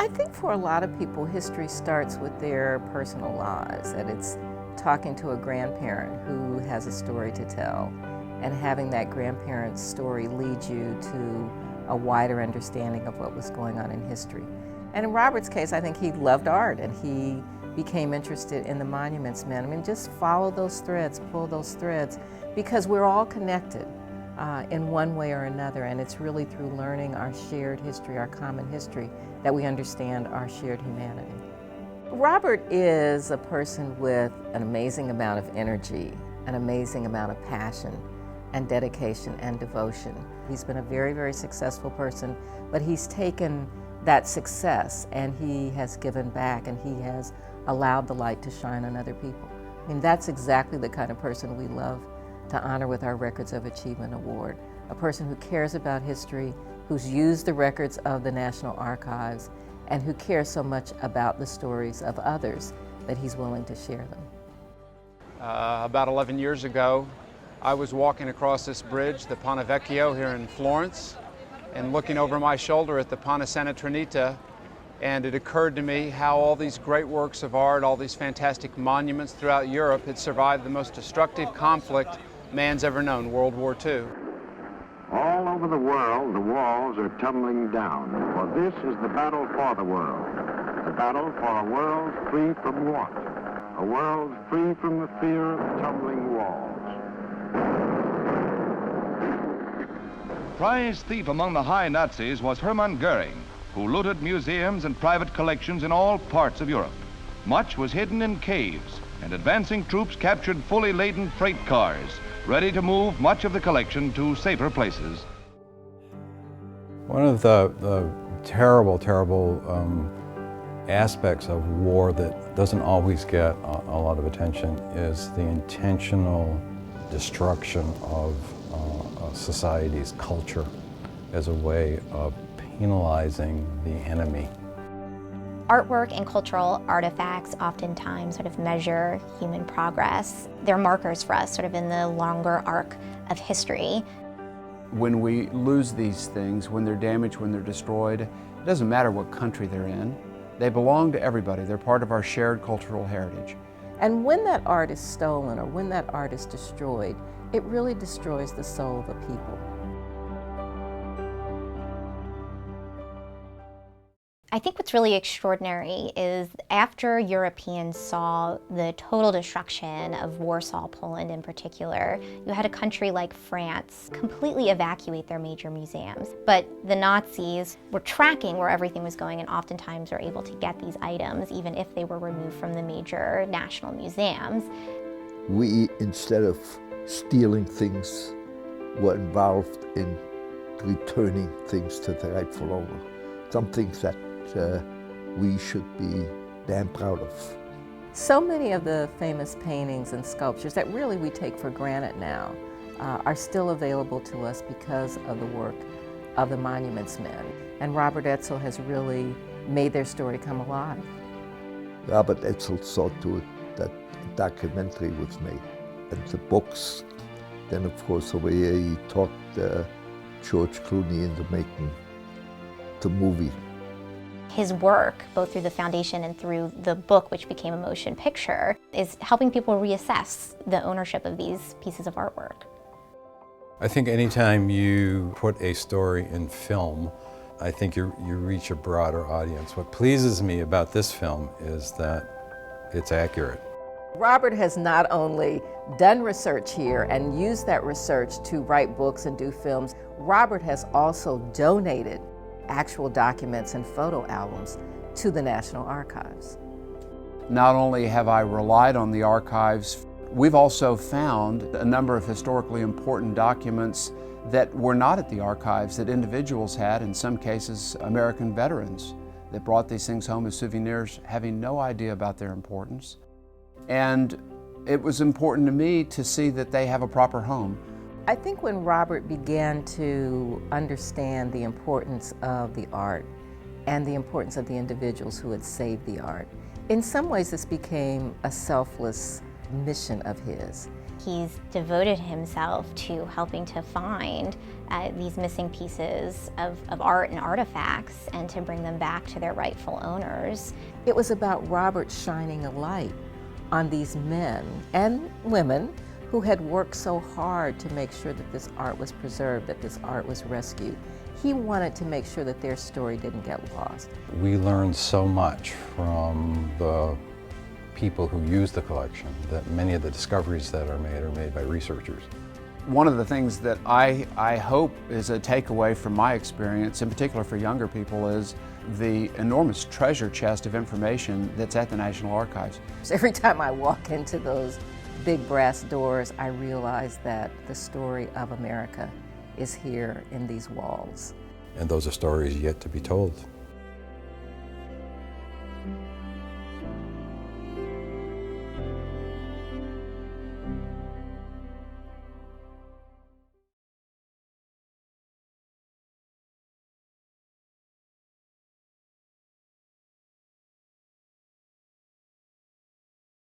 I think for a lot of people, history starts with their personal lives, that it's talking to a grandparent who has a story to tell, and having that grandparent's story lead you to a wider understanding of what was going on in history. And in Robert's case, I think he loved art, and he became interested in the monuments men. I mean, just follow those threads, pull those threads, because we're all connected in one way or another, and it's really through learning our shared history, our common history, that we understand our shared humanity. Robert is a person with an amazing amount of energy, an amazing amount of passion and dedication and devotion. He's been a very, very successful person, but he's taken that success and he has given back, and he has allowed the light to shine on other people. I mean, that's exactly the kind of person we love to honor with our Records of Achievement Award. A person who cares about history, who's used the records of the National Archives, and who cares so much about the stories of others that he's willing to share them. About 11 years ago, I was walking across this bridge, the Ponte Vecchio here in Florence, and looking over my shoulder at the Ponte Santa Trinita, and it occurred to me how all these great works of art, all these fantastic monuments throughout Europe had survived the most destructive conflict man's ever known, World War II. All over the world, the walls are tumbling down, for this is the battle for the world. The battle for a world free from what? A world free from the fear of tumbling walls. Prize thief among the high Nazis was Hermann Goering, who looted museums and private collections in all parts of Europe. Much was hidden in caves, and advancing troops captured fully laden freight cars, ready to move much of the collection to safer places. One of the terrible aspects of war that doesn't always get a lot of attention is the intentional destruction of society's culture as a way of penalizing the enemy. Artwork and cultural artifacts oftentimes sort of measure human progress. They're markers for us sort of in the longer arc of history. When we lose these things, when they're damaged, when they're destroyed, it doesn't matter what country they're in. They belong to everybody. They're part of our shared cultural heritage. And when that art is stolen or when that art is destroyed, it really destroys the soul of a people. I think what's really extraordinary is after Europeans saw the total destruction of Warsaw, Poland in particular, you had a country like France completely evacuate their major museums. But the Nazis were tracking where everything was going, and oftentimes were able to get these items even if they were removed from the major national museums. We, instead of stealing things, were involved in returning things to the rightful owner. Some things that we should be damn proud of. So many of the famous paintings and sculptures that really we take for granted now are still available to us because of the work of the monuments men. And Robert Edsel has really made their story come alive. Robert Edsel saw to it that a documentary was made, and the books. Then of course over here he talked George Clooney into making the movie. His work, both through the foundation and through the book, which became a motion picture, is helping people reassess the ownership of these pieces of artwork. I think anytime you put a story in film, I think you reach a broader audience. What pleases me about this film is that it's accurate. Robert has not only done research here and used that research to write books and do films, Robert has also donated actual documents and photo albums to the National Archives. Not only have I relied on the archives, we've also found a number of historically important documents that were not at the archives, that individuals had, in some cases American veterans, that brought these things home as souvenirs, having no idea about their importance. And it was important to me to see that they have a proper home. I think when Robert began to understand the importance of the art and the importance of the individuals who had saved the art, in some ways this became a selfless mission of his. He's devoted himself to helping to find these missing pieces of art and artifacts and to bring them back to their rightful owners. It was about Robert shining a light on these men and women who had worked so hard to make sure that this art was preserved, that this art was rescued. He wanted to make sure that their story didn't get lost. We learned so much from the people who use the collection that many of the discoveries that are made by researchers. One of the things that I hope is a takeaway from my experience, in particular for younger people, is the enormous treasure chest of information that's at the National Archives. Every time I walk into those big brass doors, I realize that the story of America is here in these walls. And those are stories yet to be told.